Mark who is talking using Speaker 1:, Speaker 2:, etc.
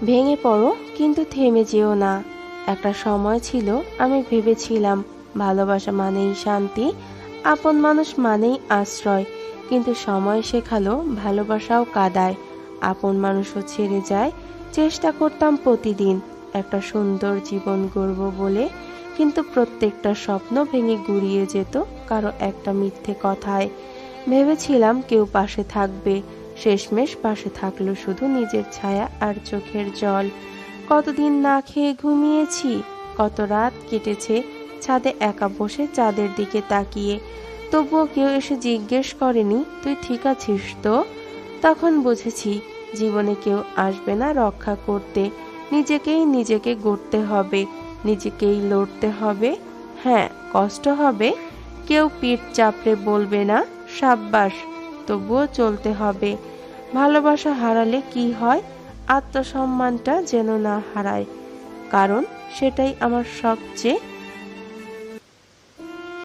Speaker 1: ভেঙে পড়ো, কিন্তু থেমে যেও না। একটা সময় ছিল আমি ভেবেছিলাম ভালোবাসা মানেই শান্তি, আপন মানুষ মানেই আশ্রয়। কিন্তু সময় শেখালো ভালোবাসাও কাঁদায়, আপন মানুষও ছেড়ে যায়। চেষ্টা করতাম প্রতিদিন একটা সুন্দর জীবন গড়ব বলে, কিন্তু প্রত্যেকটা স্বপ্ন ভেঙে গুড়িয়ে যেত কারো একটা মিথ্যে কথায়। ভেবেছিলাম কেউ পাশে থাকবে, শেষমেশ পাশে থাকলো শুধু নিজের ছায়া আর চোখের জল। কতদিন না খেয়ে ঘুমিয়েছি, কত রাত কেটেছে ছাদে একা বসে চাঁদের দিকে তাকিয়ে। তবুও কেউ এসে জিজ্ঞেস করেনি তুই ঠিক আছিস তো। তখন বুঝেছি জীবনে কেউ আসবে না রক্ষা করতে, নিজেকেই নিজেকে গড়তে হবে, নিজেকেই লড়তে হবে। হ্যাঁ, কষ্ট হবে, কেউ পিঠ চাপড়ে বলবে না সাব্বাস, তবুও চলতে হবে। ভালোবাসা হারালে কি হয়, আত্মসম্মানটা যেন না হারায়, কারণ সেটাই আমার সবচেয়ে